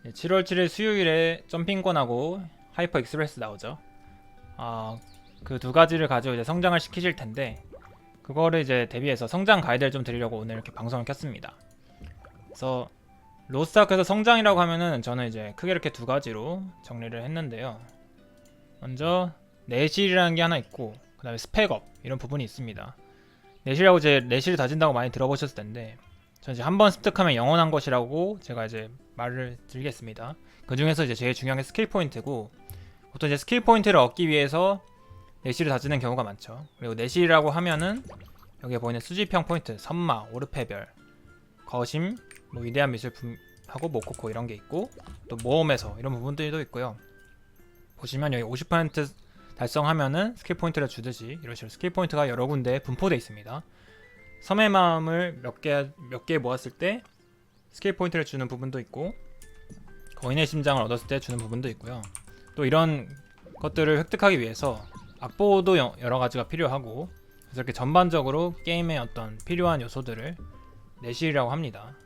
7월 7일 수요일에 점핑권하고 하이퍼 익스프레스 나오죠. 그 두 가지를 가지고 이제 성장을 시키실 텐데, 그거를 이제 대비해서 성장 가이드를 좀 드리려고 오늘 이렇게 방송을 켰습니다. 그래서 로스트아크에서 성장이라고 하면은 저는 이제 크게 이렇게 두 가지로 정리를 했는데요. 먼저 내실이라는 게 하나 있고, 그 다음에 스펙업 이런 부분이 있습니다. 내실이라고 이제 내실을 다진다고 많이 들어보셨을 텐데, 전 이제 한번 습득하면 영원한 것이라고 제가 이제 말을 드리겠습니다. 그 중에서 이제 제일 중요한 게 스킬 포인트고, 보통 이제 스킬 포인트를 얻기 위해서 내실을 다지는 경우가 많죠. 그리고 내실이라고 하면은 여기에 보이는 수집형 포인트, 선마, 오르페별, 거심, 뭐 위대한 미술품하고 모코코 이런 게 있고, 또 모험에서 이런 부분들도 있고요. 보시면 여기 50% 달성하면은 스킬 포인트를 주듯이 이런 식으로 스킬 포인트가 여러 군데 분포되어 있습니다. 섬의 마음을 몇 개 모았을 때 스킬 포인트를 주는 부분도 있고, 거인의 심장을 얻었을 때 주는 부분도 있고요. 또 이런 것들을 획득하기 위해서 악보도 여러 가지가 필요하고, 그래서 이렇게 전반적으로 게임의 어떤 필요한 요소들을 내실이라고 합니다.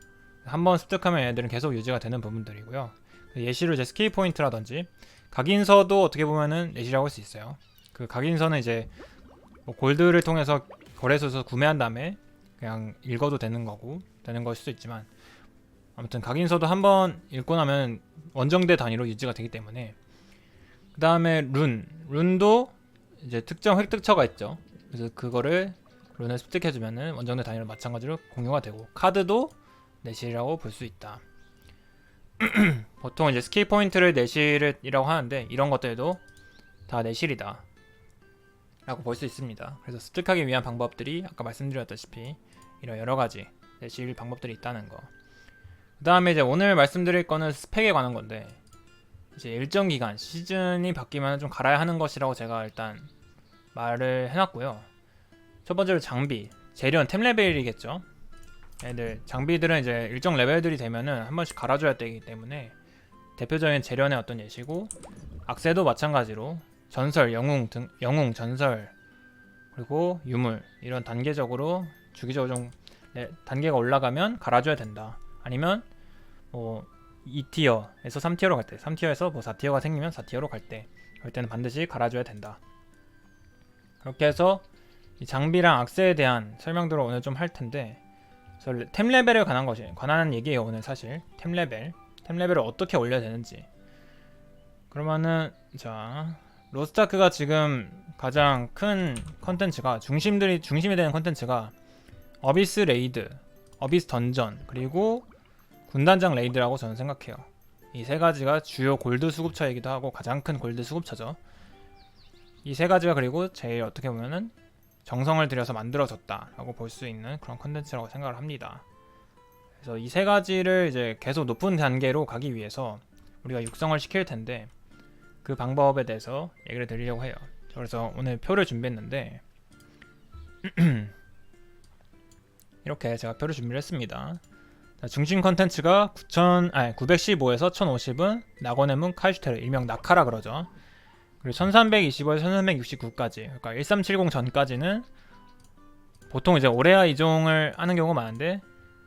한번 습득하면 얘네들은 계속 유지가 되는 부분들이고요. 예시로 이제 스킬 포인트라든지 각인서도 어떻게 보면은 내실이라고 할 수 있어요. 그 각인서는 이제 뭐 골드를 통해서 거래소에서 구매한 다음에 그냥 읽어도 되는 걸 수도 있지만, 아무튼 각인서도 한번 읽고 나면 원정대 단위로 유지가 되기 때문에. 그 다음에 룬도 이제 특정 획득처가 있죠. 그래서 그거를 룬을 습득해주면은 원정대 단위로 마찬가지로 공유가 되고, 카드도 내실이라고 볼 수 있다. 보통 이제 스킬 포인트를 내실이라고 하는데, 이런 것들도 다 내실이다 라고 볼 수 있습니다. 그래서 습득하기 위한 방법들이 아까 말씀드렸다시피 이런 여러가지 내실 방법들이 있다는 거. 그 다음에 이제 오늘 말씀드릴 거는 스펙에 관한 건데, 이제 일정 기간 시즌이 바뀌면 좀 갈아야 하는 것이라고 제가 일단 말을 해놨고요. 첫 번째로 장비, 재련, 템 레벨이겠죠. 애들 장비들은 이제 일정 레벨들이 되면은 한 번씩 갈아줘야 되기 때문에 대표적인 재련의 어떤 예시고, 악세도 마찬가지로 전설, 영웅, 전설, 그리고 유물 이런 단계적으로 주기적으로 좀 단계가 올라가면 갈아줘야 된다. 아니면 뭐 2티어에서 3티어로 갈 때, 3티어에서 뭐 4티어가 생기면 4티어로 갈 때, 그럴 때는 반드시 갈아줘야 된다. 그렇게 해서 이 장비랑 악세에 대한 설명들을 오늘 좀 할 텐데, 그래서 템 레벨에 관한 얘기예요 오늘. 사실 템 레벨을 어떻게 올려야 되는지. 그러면은 자, 로스트아크가 지금 가장 큰 컨텐츠가 중심이 되는 컨텐츠가 어비스 레이드, 어비스 던전, 그리고 군단장 레이드라고 저는 생각해요. 이 세 가지가 주요 골드 수급처이기도 하고 가장 큰 골드 수급처죠. 이 세 가지가 그리고 제일 어떻게 보면은 정성을 들여서 만들어졌다라고 볼 수 있는 그런 컨텐츠라고 생각을 합니다. 그래서 이 세 가지를 이제 계속 높은 단계로 가기 위해서 우리가 육성을 시킬 텐데, 그 방법에 대해서 얘기를 드리려고 해요. 그래서 오늘 표를 준비했는데 이렇게 제가 표를 준비를 했습니다. 자, 중심 컨텐츠가 915에서 1050은 낙원의 문 카이슈테르, 일명 낙하라 그러죠. 그리고 1325에서 1369까지, 그러니까 1370 전까지는 보통 이제 오레아 이종을 하는 경우가 많은데,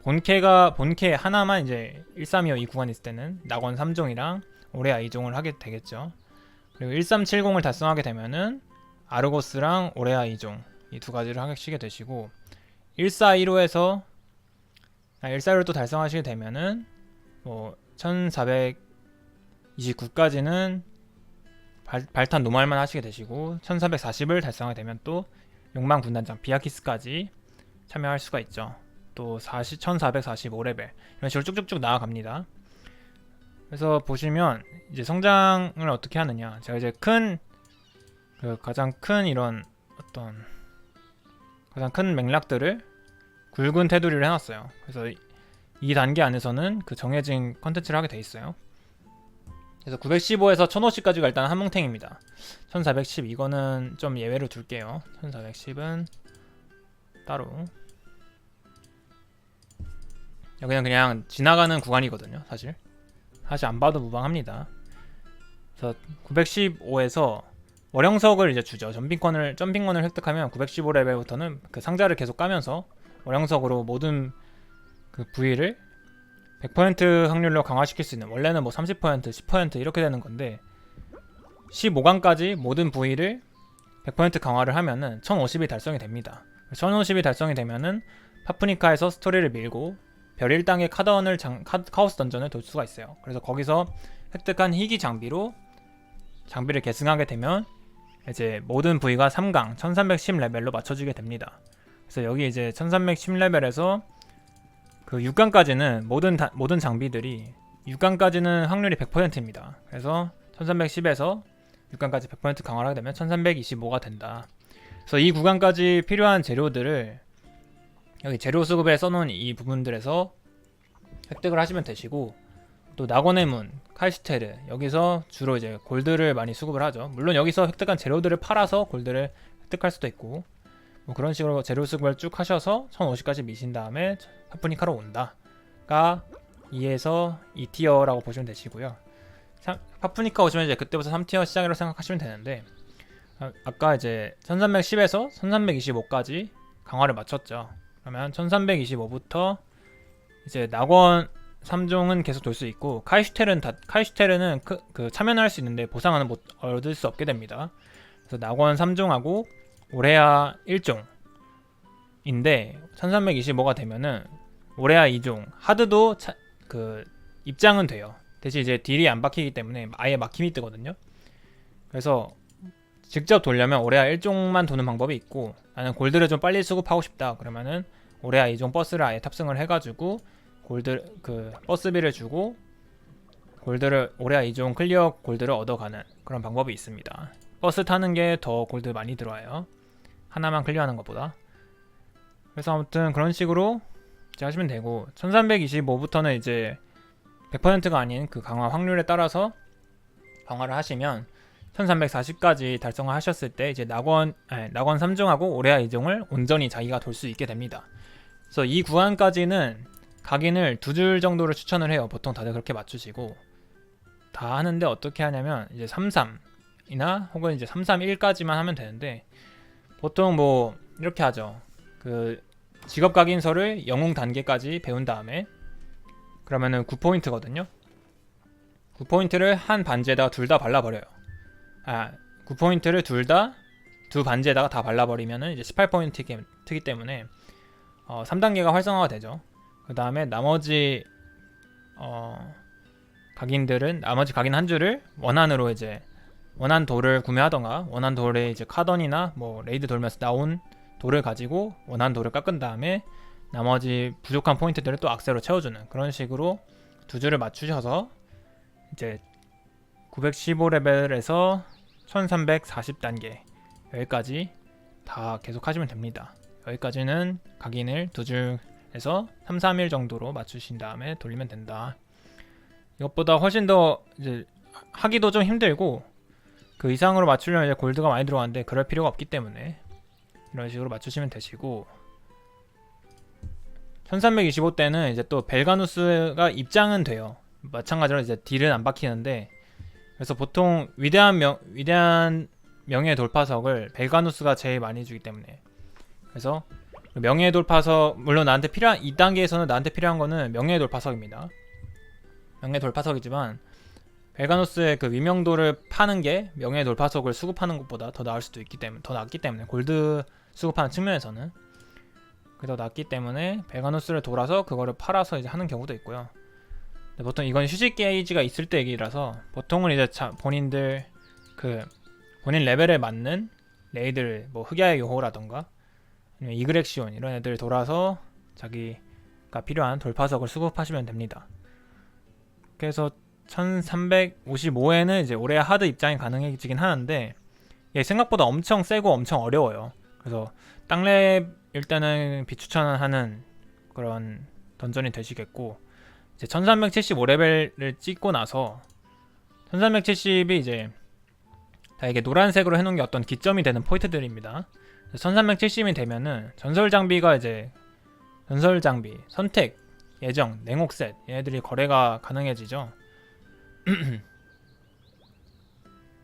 본캐 하나만 이제 1325 이 구간 있을 때는 낙원 3종이랑 오레아 이종을 하게 되겠죠. 그리고 1370을 달성하게 되면은 아르고스랑 오레아 이종 이 두 가지를 하시게 되시고, 1415에서 1415를 또 달성하시게 되면은 뭐 1429까지는 발탄 노말만 하시게 되시고, 1440을 달성하게 되면 또 욕망 군단장 비아키스까지 참여할 수가 있죠. 또 1445레벨 이런 식으로 쭉쭉쭉 나아갑니다. 그래서 보시면 이제 성장을 어떻게 하느냐, 제가 이제 가장 큰 이런 어떤 가장 큰 맥락들을 굵은 테두리를 해놨어요. 그래서 이 단계 안에서는 그 정해진 컨텐츠를 하게 돼 있어요. 그래서 915에서 1050까지가 일단 한뭉탱입니다. 1410 이거는 좀 예외로 둘게요. 1410은 따로, 여기는 그냥 지나가는 구간이거든요. 사실 안 봐도 무방합니다. 그래서 915에서 월영석을 이제 주죠. 점핑권을 획득하면 915레벨부터는 그 상자를 계속 까면서 월영석으로 모든 그 부위를 100% 확률로 강화시킬 수 있는, 원래는 뭐 30%, 10% 이렇게 되는 건데 15강까지 모든 부위를 100% 강화를 하면은 1050이 달성이 됩니다. 1050이 달성이 되면은 파프니카에서 스토리를 밀고 별 1단계 카오스 던전을 돌 수가 있어요. 그래서 거기서 획득한 희귀 장비를 계승하게 되면 이제 모든 부위가 3강 1310레벨로 맞춰지게 됩니다. 그래서 여기 이제 1310레벨에서 그 6강까지는 모든 장비들이 6강까지는 확률이 100%입니다. 그래서 1310에서 6강까지 100% 강화를 하게 되면 1325가 된다. 그래서 이 구간까지 필요한 재료들을 여기 재료 수급에 써놓은 이 부분들에서 획득을 하시면 되시고, 또 낙원의 문, 칼시테르, 여기서 주로 이제 골드를 많이 수급을 하죠. 물론 여기서 획득한 재료들을 팔아서 골드를 획득할 수도 있고, 뭐 그런 식으로 재료 수급을 쭉 하셔서 1050까지 미신 다음에 파프니카로 온다가 2에서 2티어라고 보시면 되시고요. 파프니카 오시면 이제 그때부터 3티어 시작이라고 생각하시면 되는데, 아까 이제 1310에서 1325까지 강화를 마쳤죠. 그러면 1325부터 이제 낙원 3종은 계속 돌 수 있고, 카이슈테르는 그 참여는 할 수 있는데 보상은 못 얻을 수 없게 됩니다. 그래서 낙원 3종하고 오레아 1종인데 1325가 되면은 오레아 2종 하드도 입장은 돼요. 대신 이제 딜이 안 박히기 때문에 아예 막힘이 뜨거든요. 그래서 직접 돌려면 오레아 1종만 도는 방법이 있고, 나는 골드를 좀 빨리 수급하고 싶다 그러면은 오레아 2종 버스를 아예 탑승을 해가지고 골드 버스비를 주고 골드를 오레아 2종 클리어 골드를 얻어가는 그런 방법이 있습니다. 버스 타는 게 더 골드 많이 들어와요. 하나만 클리어하는 것보다. 그래서 아무튼 그런 식으로 이제 하시면 되고, 1325부터는 이제 100%가 아닌 그 강화 확률에 따라서 강화를 하시면 1340까지 달성을 하셨을 때 이제 낙원 3종하고 오레아 2종을 온전히 자기가 돌 수 있게 됩니다. 그래서 이 구간까지는 각인을 2줄 정도를 추천을 해요. 보통 다들 그렇게 맞추시고 다 하는데, 어떻게 하냐면 이제 33이나 혹은 이제 331까지만 하면 되는데, 보통 뭐 이렇게 하죠. 그 직업 각인서를 영웅 단계까지 배운 다음에 그러면은 9포인트거든요. 9포인트를 한 반지에다가 둘 다 발라버려요. 9포인트를 두 반지에다가 다 발라버리면은 이제 18포인트이기 때문에 3단계가 활성화가 되죠. 그 다음에 나머지 나머지 각인 한 줄을 원한으로 이제 원한 돌을 구매하던가, 원한 돌에 이제 카던이나 뭐 레이드 돌면서 나온 돌을 가지고 원한 돌을 깎은 다음에 나머지 부족한 포인트들을 또 악세로 채워주는 그런 식으로 2줄을 맞추셔서 이제 915레벨에서 1340단계 여기까지 다 계속 하시면 됩니다. 여기까지는 각인을 2줄에서 3, 3일 정도로 맞추신 다음에 돌리면 된다. 이것보다 훨씬 더 이제 하기도 좀 힘들고 그 이상으로 맞추려면 이제 골드가 많이 들어가는데 그럴 필요가 없기 때문에 이런 식으로 맞추시면 되시고, 1325때는 이제 또 벨가누스가 입장은 돼요. 마찬가지로 이제 딜은 안 박히는데, 그래서 보통 위대한 명예의 돌파석을 벨가누스가 제일 많이 주기 때문에, 그래서 명예의 돌파석, 물론 나한테 필요한 2단계에서는 나한테 필요한 거는 명예의 돌파석입니다. 명예의 돌파석이지만 벨가누스의 그 위명도를 파는 게 명예의 돌파석을 수급하는 것보다 더 나을 수도 있기 때문에, 더 낫기 때문에, 골드 수급하는 측면에서는 그게 더 낫기 때문에 벨가누스를 돌아서 그거를 팔아서 이제 하는 경우도 있고요. 근데 보통 이건 휴식 게이지가 있을 때 얘기라서 보통은 이제 본인들 본인 레벨에 맞는 레이드를 뭐 흑야의 요호라던가 아니면 이그렉시온 이런 애들 돌아서 자기가 필요한 돌파석을 수급하시면 됩니다. 그래서 1355에는 이제 오레아 하드 입장이 가능해지긴 하는데, 얘 생각보다 엄청 세고 엄청 어려워요. 그래서 땅랩일 때는 비추천하는 그런 던전이 되시겠고, 이제 1375레벨을 찍고 나서 1370이 이제 다 이게 노란색으로 해놓은 게 어떤 기점이 되는 포인트들입니다. 1370이 되면은 전설 장비, 선택, 예정, 냉옥셋 얘네들이 거래가 가능해지죠.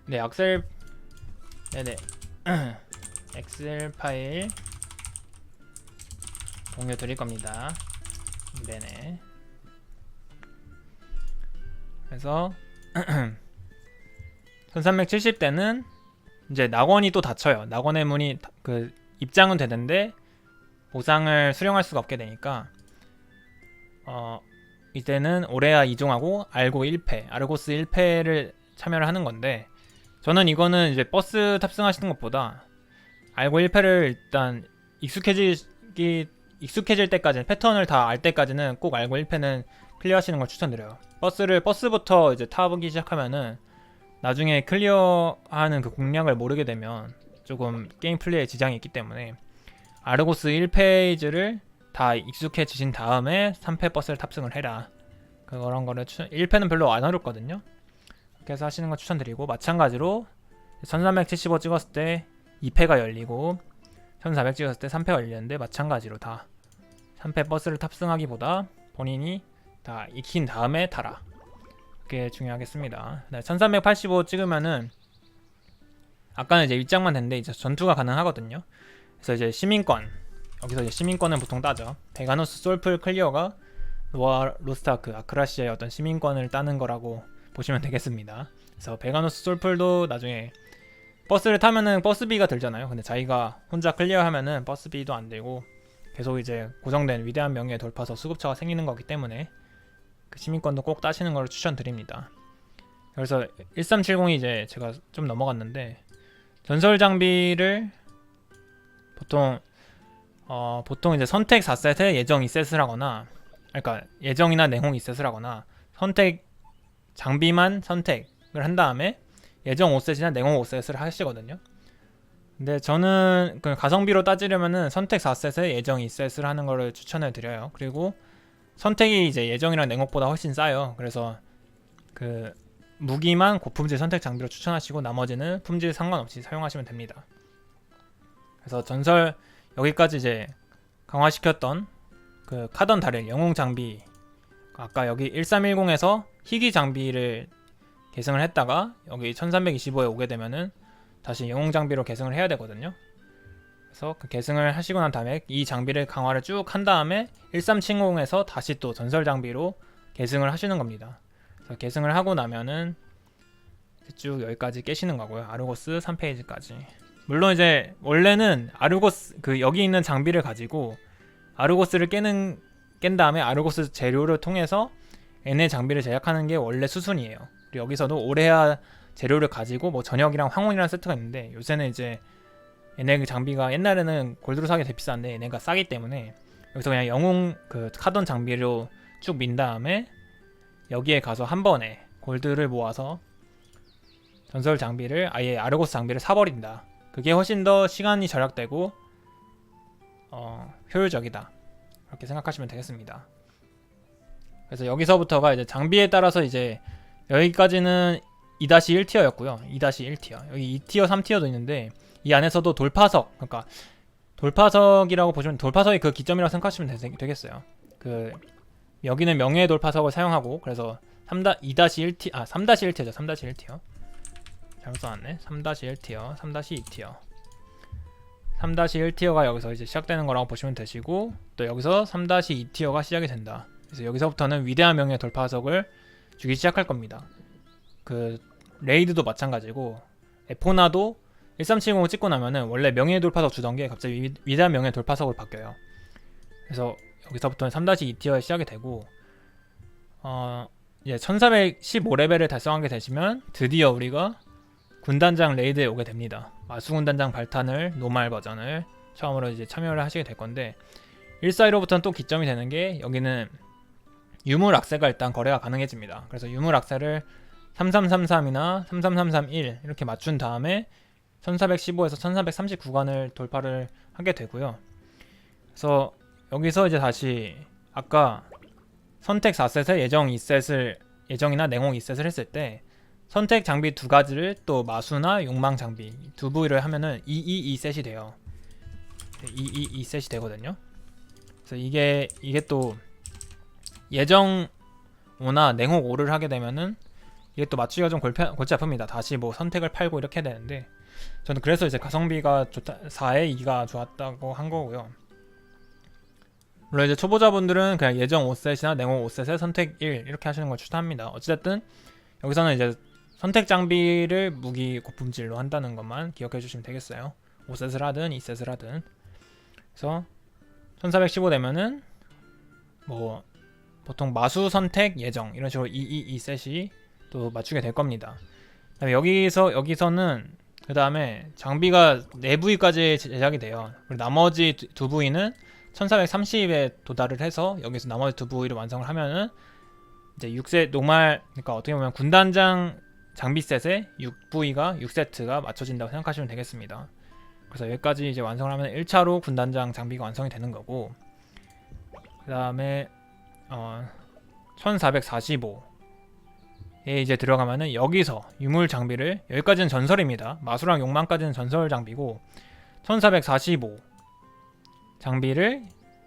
네, 엑셀 파일 공유 드릴 겁니다. 네네. 그래서 1370대는 이제 낙원이 또 닫혀요. 낙원의 문이 그 입장은 되는데 보상을 수령할 수가 없게 되니까 이때는 오레아 2종하고 알고 1패, 아르고스 1패를 참여를 하는 건데, 저는 이거는 이제 버스 탑승하시는 것보다 알고 1패를 일단 익숙해질 때까지는, 패턴을 다 알 때까지는 꼭 알고 1패는 클리어하시는 걸 추천드려요. 버스부터 이제 타보기 시작하면은 나중에 클리어하는 그 공략을 모르게 되면 조금 게임 플레이에 지장이 있기 때문에 아르고스 1페이지를 다 익숙해지신 다음에 3패 버스를 탑승을 해라. 그런 거를 1패는 별로 안 어렵거든요. 그렇게 해서 하시는 거 추천드리고, 마찬가지로 1375 찍었을 때 2패가 열리고 1400 찍었을 때 3패가 열리는데, 마찬가지로 다 3패 버스를 탑승하기보다 본인이 다 익힌 다음에 타라. 그게 중요하겠습니다. 1385 찍으면은 아까는 이제 입장만 됐는데 이제 전투가 가능하거든요. 그래서 이제 시민권, 여기서 이제 시민권은 보통 따죠. 베가노스 솔플 클리어가 노아 로스타크 아크라시아의 어떤 시민권을 따는 거라고 보시면 되겠습니다. 그래서 베가노스 솔플도 나중에 버스를 타면은 버스비가 들잖아요. 근데 자기가 혼자 클리어하면은 버스비도 안 들고 계속 이제 고정된 위대한 명예의 돌파서 수급처가 생기는 거기 때문에 그 시민권도 꼭 따시는 걸 추천드립니다. 그래서 1370이 이제 제가 좀 넘어갔는데, 전설 장비를 보통 이제 선택 4셋에 예정 2셋을 하거나, 그러니까 예정이나 냉홍 2셋을 하거나, 선택 장비만 선택을 한 다음에 예정 5셋이나 냉홍 5셋을 하시거든요. 근데 저는 그 가성비로 따지려면은 선택 4셋에 예정 2셋을 하는 거를 추천을 드려요. 그리고 선택이 이제 예정이랑 냉혹보다 훨씬 싸요. 그래서 그 무기만 고품질 선택 장비로 추천하시고 나머지는 품질 상관없이 사용하시면 됩니다. 그래서 전설 여기까지 이제 강화시켰던 그 카던 다릴 영웅 장비, 아까 여기 1310에서 희귀 장비를 계승을 했다가 여기 1325에 오게 되면은 다시 영웅 장비로 계승을 해야 되거든요. 그래서 그 계승을 하시고 난 다음에 이 장비를 강화를 쭉 한 다음에 1370에서 다시 또 전설 장비로 계승을 하시는 겁니다. 그래서 계승을 하고 나면은 쭉 여기까지 깨시는 거고요. 아르고스 3페이지까지. 물론 이제 원래는 아르고스 그 여기 있는 장비를 가지고 아르고스를 깬 다음에 아르고스 재료를 통해서 N의 장비를 제작하는 게 원래 수순이에요. 그리고 여기서도 오레아 재료를 가지고 뭐 전역이랑 황혼이라는 세트가 있는데, 요새는 이제 얘네 장비가 옛날에는 골드로 사기 되게 비싼데 얘네가 싸기 때문에 여기서 그냥 영웅 그 카던 장비로 쭉 민 다음에 여기에 가서 한 번에 골드를 모아서 전설 장비를, 아예 아르고스 장비를 사버린다. 그게 훨씬 더 시간이 절약되고 효율적이다. 그렇게 생각하시면 되겠습니다. 그래서 여기서부터가 이제 장비에 따라서 이제 여기까지는 2-1티어였고요. 2-1티어. 여기 2티어, 3티어도 있는데 이 안에서도 돌파석, 그러니까 돌파석이라고 보시면 돌파석이 그 기점이라고 생각하시면 되겠어요. 그 여기는 명예의 돌파석을 사용하고, 그래서 3-1티어죠. 3-1티어. 잘못 써놨네. 3-1티어, 3-2티어. 3-1티어가 여기서 이제 시작되는 거라고 보시면 되시고, 또 여기서 3-2티어가 시작이 된다. 그래서 여기서부터는 위대한 명예의 돌파석을 주기 시작할 겁니다. 그 레이드도 마찬가지고 에포나도 1370 찍고 나면은 원래 명예의 돌파석 주던 게 갑자기 위대한 명예의 돌파석으로 바뀌어요. 그래서 여기서부터는 3-2티어에 시작이 되고, 이제 1415레벨을 달성하게 되시면 드디어 우리가 군단장 레이드에 오게 됩니다. 마수 군단장 발탄을 노말 버전을 처음으로 이제 참여를 하시게 될 건데, 141호부터는 또 기점이 되는 게 여기는 유물 악세가 일단 거래가 가능해집니다. 그래서 유물 악세를 3333이나 33331 이렇게 맞춘 다음에 1415에서 1430 구간을 돌파를 하게 되고요. 그래서 여기서 이제 다시 아까 선택 4셋에 예정 2셋을, 예정이나 냉홍 2셋을 했을 때 선택 장비 두 가지를 또 마수나 욕망 장비 두 부위를 하면은 222셋이 돼요. 222셋이 되거든요. 그래서 이게 또 예정 5나 냉혹 5를 하게 되면은 이게 또 맞추기가 좀 골치 아픕니다. 다시 뭐 선택을 팔고 이렇게 해야 되는데, 저는 그래서 이제 가성비가 좋다, 4에 2가 좋았다고 한 거고요. 물론 이제 초보자분들은 그냥 예정 5셋이나 냉호 5셋에 선택 1 이렇게 하시는 걸 추천합니다. 어찌됐든 여기서는 이제 선택 장비를 무기 고품질로 한다는 것만 기억해 주시면 되겠어요. 5셋을 하든 2셋을 하든. 그래서 1415 되면은 뭐 보통 마수 선택 예정 이런 식으로 2셋이 또 맞추게 될 겁니다. 그다음에 여기서는 그 다음에 장비가 4부위까지 제작이 돼요. 그리고 나머지 두 부위는 1430에 도달을 해서 여기서 나머지 두 부위를 완성을 하면은 이제 6셋 노말, 그러니까 어떻게 보면 군단장 장비 셋에 6부위가 6세트가 맞춰진다고 생각하시면 되겠습니다. 그래서 여기까지 이제 완성을 하면 1차로 군단장 장비가 완성이 되는 거고, 그 다음에 1445에 이제 들어가면은 여기서 유물 장비를, 여기까지는 전설입니다. 마수랑 용만까지는 전설 장비고 1445 장비를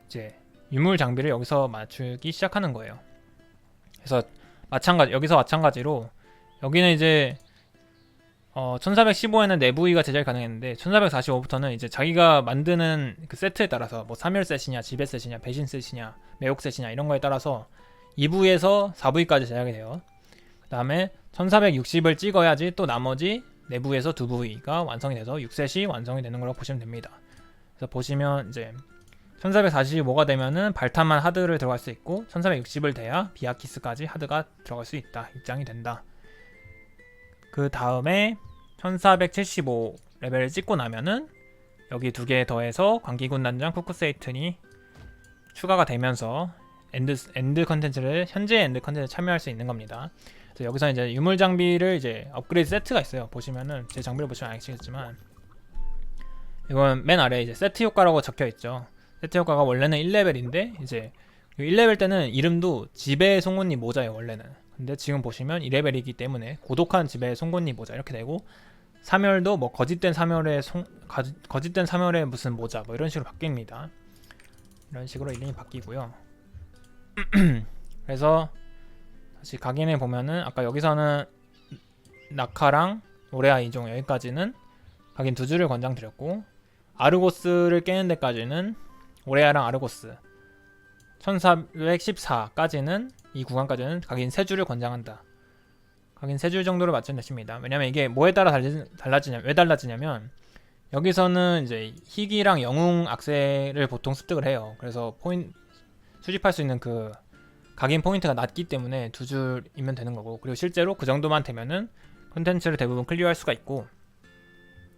이제 유물 장비를 여기서 맞추기 시작하는 거예요. 그래서 여기서 마찬가지로 여기는 이제 1415에는 내부위가 제작이 가능했는데 1445부터는 이제 자기가 만드는 그 세트에 따라서 뭐 3열 셋이냐, 지배 셋이냐, 배신 셋이냐, 매혹 셋이냐 이런 거에 따라서 2부에서 4부위까지 제작이 돼요. 그 다음에 1460을 찍어야지 또 나머지 내부에서 2부위가 완성이 돼서 6셋이 완성이 되는 걸로 보시면 됩니다. 그래서 보시면 이제 1445가 되면은 발탄만 하드를 들어갈 수 있고 1460을 돼야 비아키스까지 하드가 들어갈 수 있다, 입장이 된다. 그 다음에 1475 레벨을 찍고 나면은 여기 2개 더해서 광기군단장 쿠쿠세이튼이 추가가 되면서 엔드 컨텐츠를, 현재 엔드 컨텐츠에 참여할 수 있는 겁니다. 그래서 여기서 이제 유물 장비를 이제 업그레이드 세트가 있어요. 보시면은 제 장비를 보시면 아시겠지만 이건 맨 아래에 이제 세트 효과라고 적혀 있죠. 세트 효과가 원래는 1레벨인데 이제 1레벨 때는 이름도 지배의 송곳니 모자예요, 원래는. 근데 지금 보시면 2레벨이기 때문에 고독한 지배의 송곳니 모자 이렇게 되고, 사멸도 뭐 거짓된 사멸의 무슨 모자 뭐 이런 식으로 바뀝니다. 이런 식으로 이름이 바뀌고요. 그래서 다시 각인해 보면은 아까 여기서는 나카랑 오레아 2종 여기까지는 각인 2줄을 권장드렸고, 아르고스를 깨는 데까지는 오레아랑 아르고스 1414까지는 이 구간까지는 각인 3줄을 권장한다. 각인 3줄 정도로 맞추면 되십니다. 왜냐면 이게 뭐에 따라 왜 달라지냐면 여기서는 이제 희귀랑 영웅 악세를 보통 습득을 해요. 그래서 수집할 수 있는 그 각인 포인트가 낮기 때문에 2줄이면 되는 거고, 그리고 실제로 그 정도만 되면은 콘텐츠를 대부분 클리어할 수가 있고,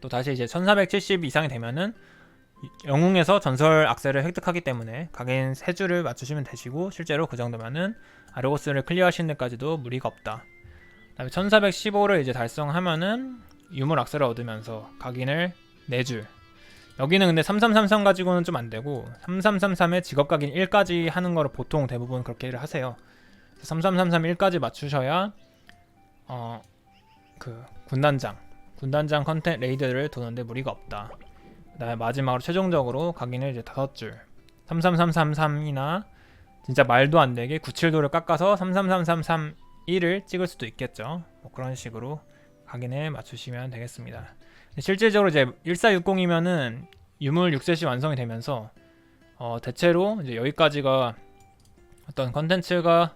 또 다시 이제 1470 이상이 되면은 영웅에서 전설 악세를 획득하기 때문에 각인 3줄을 맞추시면 되시고, 실제로 그 정도면은 아르고스를 클리어하시는 데까지도 무리가 없다. 그 다음에 1415를 이제 달성하면은 유물 악세를 얻으면서 각인을 4줄. 여기는 근데 3333 가지고는 좀 안되고 3333에 직업 각인 1까지 하는 거를 보통 대부분 그렇게 하세요. 3333 1까지 맞추셔야 그 군단장 컨텐츠 레이드를 도는데 무리가 없다. 그 다음에 마지막으로 최종적으로 각인을 이제 5줄 33333이나 진짜 말도 안 되게 97도를 깎아서 33333-1을 찍을 수도 있겠죠. 뭐 그런 식으로 각인에 맞추시면 되겠습니다. 실질적으로 이제 1460이면은 유물 6셋이 완성이 되면서 대체로 이제 여기까지가 어떤 컨텐츠가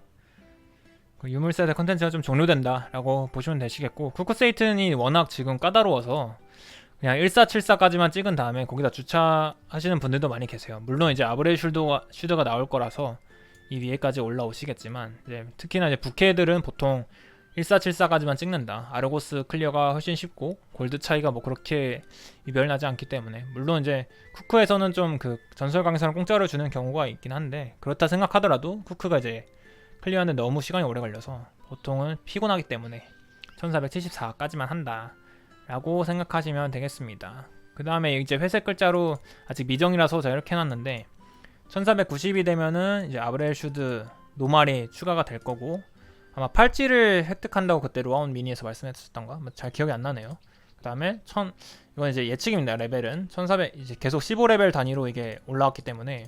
그 유물셋의 컨텐츠가 좀 종료된다라고 보시면 되시겠고, 쿠쿠세이튼이 워낙 지금 까다로워서 그냥 1474까지만 찍은 다음에 거기다 주차하시는 분들도 많이 계세요. 물론 이제 아브레 슈드가 나올 거라서 이 위에까지 올라오시겠지만, 이제 특히나 이제 부캐들은 보통 1474까지만 찍는다. 아르고스 클리어가 훨씬 쉽고 골드 차이가 뭐 그렇게 유별나지 않기 때문에, 물론 이제 쿠크에서는 좀 그 전설 강사를 공짜로 주는 경우가 있긴 한데, 그렇다 생각하더라도 쿠크가 이제 클리어하는데 너무 시간이 오래 걸려서 보통은 피곤하기 때문에 1474까지만 한다 라고 생각하시면 되겠습니다. 그 다음에 이제 회색 글자로 아직 미정이라서 제가 이렇게 해놨는데, 1490이 되면은 이제 아브렐 슈드 노말이 추가가 될 거고, 아마 팔찌를 획득한다고 그때 로아운 미니에서 말씀했었던가 잘 기억이 안 나네요. 그 다음에 이건 이제 예측입니다. 레벨은 1400 이제 계속 15레벨 단위로 이게 올라왔기 때문에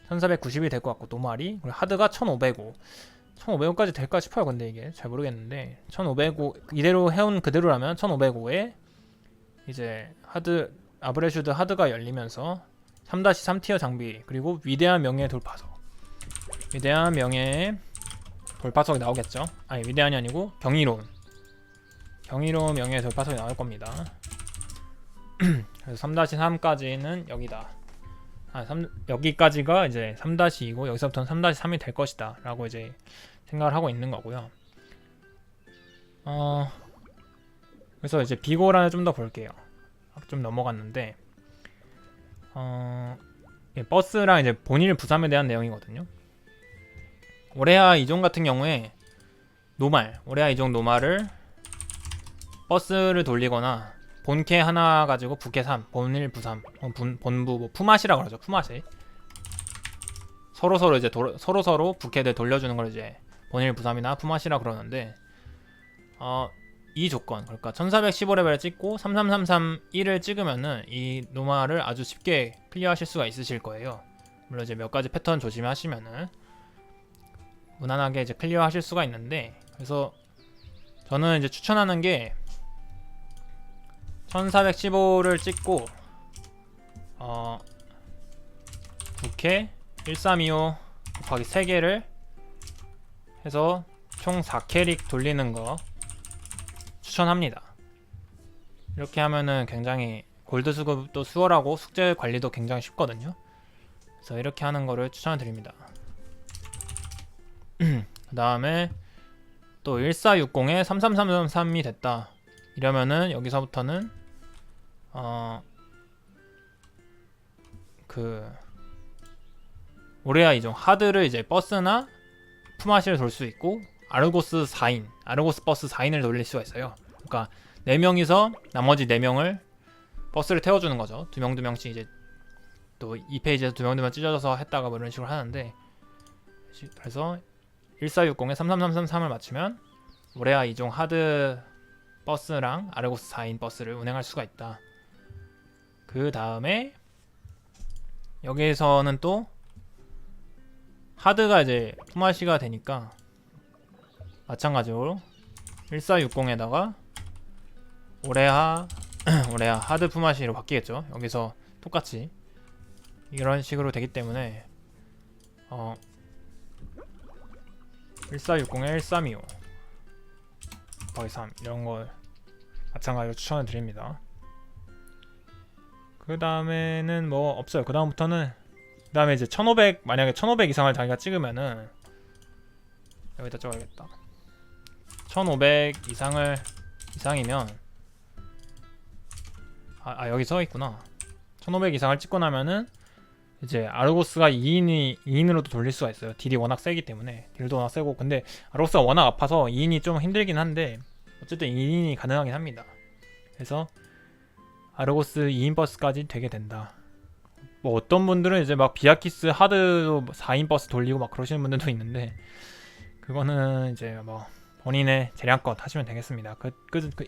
1490이 될 것 같고, 노말이, 그리고 하드가 1505까지 될까 싶어요. 근데 이게 잘 모르겠는데 1505 이대로 해온 그대로라면 1505에 이제 아브레 슈드 하드가 열리면서 3-3 티어 장비, 그리고 위대한 명예의 돌파석. 위대한 명예의 돌파석이 나오겠죠. 아니, 위대한이 아니고 경이로운 명예의 돌파석이 나올 겁니다. 그래서 3-3까지는 여기다. 여기까지가 이제 3-2고 여기서부터는 3-3이 될 것이다 라고 이제 생각을 하고 있는 거고요. 그래서 이제 비고란을 좀 더 볼게요. 좀 넘어갔는데 버스랑 이제 본일 부삼에 대한 내용이거든요. 오레아 이종 같은 경우에 오레아 이종 노말을 버스를 돌리거나 본캐 하나 가지고 부캐 3, 본일 부삼, 본부 뭐 푸맛이라고 그러죠. 푸맛이 서로 이제 서로 부캐들 돌려주는 걸 이제 본일 부삼이나 푸맛이라 그러는데 이 조건, 그러니까 1415레벨을 찍고 33331을 찍으면은 이 노말을 아주 쉽게 클리어하실 수가 있으실 거예요. 물론 이제 몇 가지 패턴 조심하시면은 무난하게 이제 클리어하실 수가 있는데, 그래서 저는 이제 추천하는 게 1415를 찍고 부캐 1325 곱하기 3개를 해서 총 4캐릭 돌리는 거 추천합니다. 이렇게 하면은 굉장히 골드 수급도 수월하고 숙제 관리도 굉장히 쉽거든요. 그래서 이렇게 하는 거를 추천을 드립니다. 그 다음에 또 1460에 33333이 됐다 이러면은 여기서부터는 그 오레아 이종 하드를 이제 버스나 푸마시를 돌 수 있고 아르고스 버스 4인을 돌릴 수가 있어요. 그러니까 4명이서 나머지 4명을 버스를 태워주는 거죠. 2명씩 이제 또 2페이지에서 2명 찢어져서 했다가 뭐 이런 식으로 하는데, 그래서 1460에 33333을 맞추면 오레아 이종 하드 버스랑 아르고스 4인 버스를 운행할 수가 있다. 그 다음에 여기에서는 또 하드가 이제 푸마시가 되니까 마찬가지로 1460에다가 오레아 하드 푸마시로 바뀌겠죠. 여기서 똑같이 이런 식으로 되기 때문에 1460에 1325 거의 3 이런 걸 마찬가지로 추천을 드립니다. 그 다음에는 뭐 없어요. 그 다음부터는 그 다음에 이제 1500, 만약에 1500 이상을 자기가 찍으면은 여기다 적어야겠다. 1500 이상이면 여기 써있구나. 1500 이상을 찍고 나면은 이제 아르고스가 2인으로도 돌릴 수가 있어요. 딜이 워낙 세기 때문에. 딜도 워낙 세고, 근데 아르고스가 워낙 아파서 2인이 좀 힘들긴 한데 어쨌든 2인이 가능하긴 합니다. 그래서 아르고스 2인 버스까지 되게 된다. 뭐 어떤 분들은 이제 막 비아키스 하드도 4인 버스 돌리고 막 그러시는 분들도 있는데, 그거는 이제 뭐 본인의 재량껏 하시면 되겠습니다.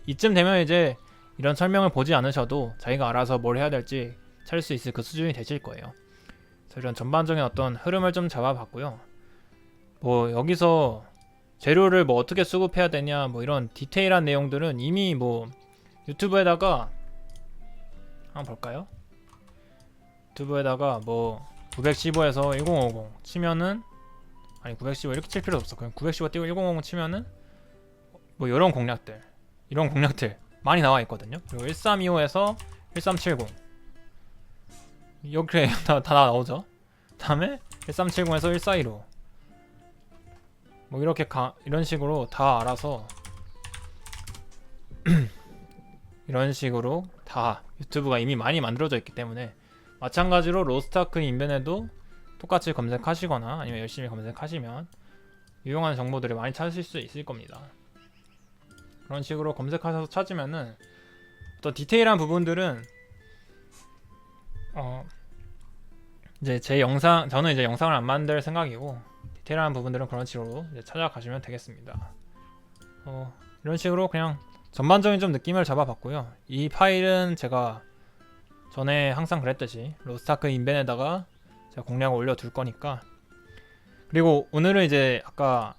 이쯤 되면 이제 이런 설명을 보지 않으셔도 자기가 알아서 뭘 해야 될지 찾을 수 있을 그 수준이 되실 거예요. 그래서 이런 전반적인 어떤 흐름을 좀 잡아봤고요. 뭐 여기서 재료를 뭐 어떻게 수급해야 되냐 뭐 이런 디테일한 내용들은 이미 뭐 유튜브에다가 한번 볼까요? 유튜브에다가 뭐 915에서 1050 치면은, 아니 915 이렇게 칠 필요 없어. 그냥 915 띄고 1050 치면은 뭐 이런 공략들 많이 나와 있거든요. 그리고 1325에서 1370 이렇게 다 나오죠. 다음에 1370에서 1415 뭐 이렇게 이런 식으로 다 알아서 이런 식으로 다 유튜브가 이미 많이 만들어져 있기 때문에, 마찬가지로 로스트아크 인벤에도 똑같이 검색하시거나 아니면 열심히 검색하시면 유용한 정보들을 많이 찾으실 수 있을 겁니다. 그런 식으로 검색하셔서 찾으면은 어떤 디테일한 부분들은 이제 저는 이제 영상을 안 만들 생각이고, 디테일한 부분들은 그런 식으로 이제 찾아가시면 되겠습니다. 이런 식으로 그냥 전반적인 좀 느낌을 잡아봤고요. 이 파일은 제가 전에 항상 그랬듯이 로스트아크 인벤에다가 제가 공략을 올려둘 거니까. 그리고 오늘은 이제 아까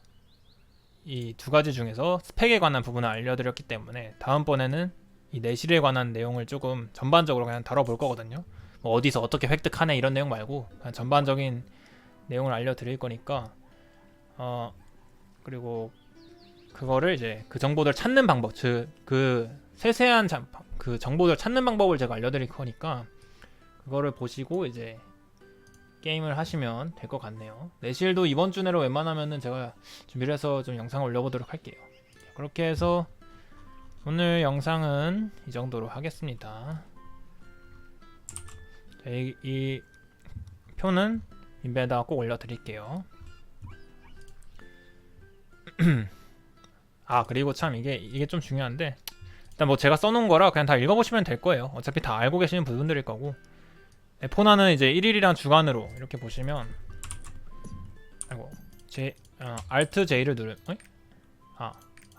이 두 가지 중에서 스펙에 관한 부분을 알려드렸기 때문에 다음번에는 이 내실에 관한 내용을 조금 전반적으로 그냥 다뤄볼 거거든요. 뭐 어디서 어떻게 획득하네 이런 내용 말고 그냥 전반적인 내용을 알려드릴 거니까 그리고 그거를 이제 그 정보들 찾는 방법, 즉 그 세세한 그 정보들 찾는 방법을 제가 알려드릴 거니까 그거를 보시고 이제 게임을 하시면 될 것 같네요. 내실도 이번 주 내로 웬만하면은 제가 준비를 해서 좀 영상을 올려보도록 할게요. 그렇게 해서 오늘 영상은 이 정도로 하겠습니다. 이 표는 인벤에다가 꼭 올려드릴게요. 아 그리고 참 이게 좀 중요한데 일단 뭐 제가 써놓은 거라 그냥 다 읽어보시면 될 거예요. 어차피 다 알고 계시는 부분들일 거고 에포나는 이제 1일이랑 주간으로 이렇게 보시면 Alt J를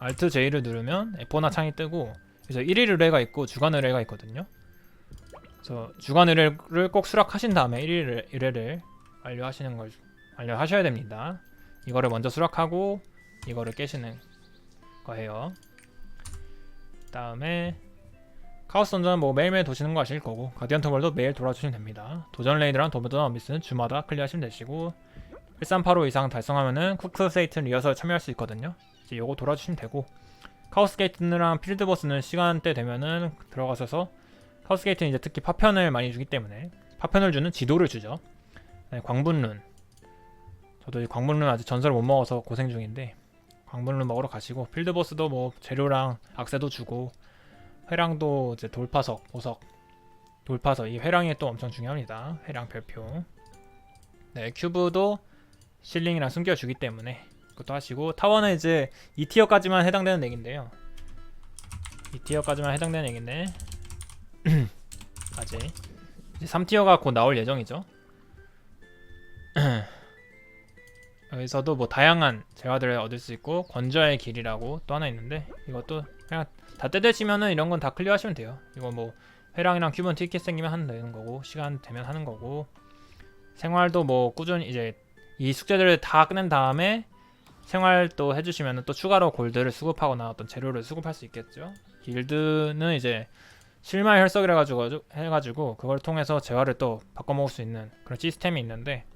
Alt J를 누르면 에포나 창이 뜨고 그래서 1일 의뢰가 있고 주간 의뢰가 있거든요. 그래서 주간 의뢰를 꼭 수락하신 다음에 1일 의뢰를 완료하셔야 됩니다. 이거를 먼저 수락하고 이거를 깨시는 거예요. 다음에 카오스 던전은 뭐 매일매일 도시는 거 아실 거고 가디언 터벌도 매일 돌아주시면 됩니다. 도전 레이드랑 도전 어미스는 주마다 클리어하시면 되시고 1385 이상 달성하면은 쿠크 세이튼 리허설 참여할 수 있거든요. 이제 요거 돌아주시면 되고 카오스 게이트랑 필드 보스는 시간대 되면은 들어가셔서 카오스 게이트는 이제 특히 파편을 많이 주기 때문에 파편을 주는 지도를 주죠. 광분룬 저도 이 광분룬 아직 전설을 못 먹어서 고생 중인데 광분룬 먹으러 가시고 필드 보스도 뭐 재료랑 악세도 주고 회랑도 이제 돌파석, 보석, 돌파석 이 회랑이 또 엄청 중요합니다. 회랑 별표. 네, 큐브도 실링이랑 숨겨주기 때문에 그것도 하시고 타워는 이제 2티어까지만 해당되는 얘긴데요. 2티어까지만 해당되는 얘긴데 아직 이제 3티어가 곧 나올 예정이죠. 여기서도 뭐 다양한 재화들을 얻을 수 있고 권좌의 길이라고 또 하나 있는데 이것도 그냥 다 떼대시면은 이런 건 다 클리어하시면 돼요. 이거 뭐 회랑이랑 큐브는 티켓 생기면 하면 되는 거고 시간 되면 하는 거고 생활도 뭐 꾸준히 이제 이 숙제들을 다 끝낸 다음에 생활도 해주시면은 또 추가로 골드를 수급하거나 어떤 재료를 수급할 수 있겠죠. 길드는 이제 실마의 혈석이라 해가지고 그걸 통해서 재화를 또 바꿔 먹을 수 있는 그런 시스템이 있는데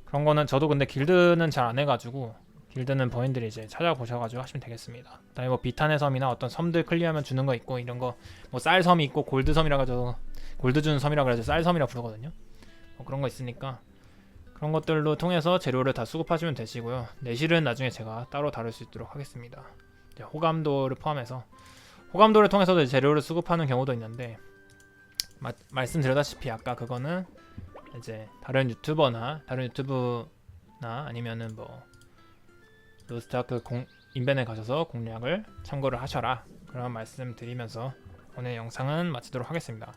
그런 거는 저도 근데 길드는 잘 안 해가지고 길드는 버인들이 이제 찾아보셔가지고 하시면 되겠습니다. 그다음에 뭐 비탄의 섬이나 어떤 섬들 클리어하면 주는 거 있고 이런 거 뭐 쌀 섬이 있고 골드 섬이라 가지고 골드 주는 섬이라 그래서 쌀 섬이라 부르거든요. 뭐 그런 거 있으니까 그런 것들로 통해서 재료를 다 수급하시면 되시고요. 내실은 나중에 제가 따로 다룰 수 있도록 하겠습니다. 호감도를 포함해서 호감도를 통해서도 재료를 수급하는 경우도 있는데 말씀드렸다시피 아까 그거는 이제 다른 유튜브나 아니면은 뭐 로스트아크 인벤에 가셔서 공략을 참고를 하셔라 그런 말씀 드리면서 오늘 영상은 마치도록 하겠습니다.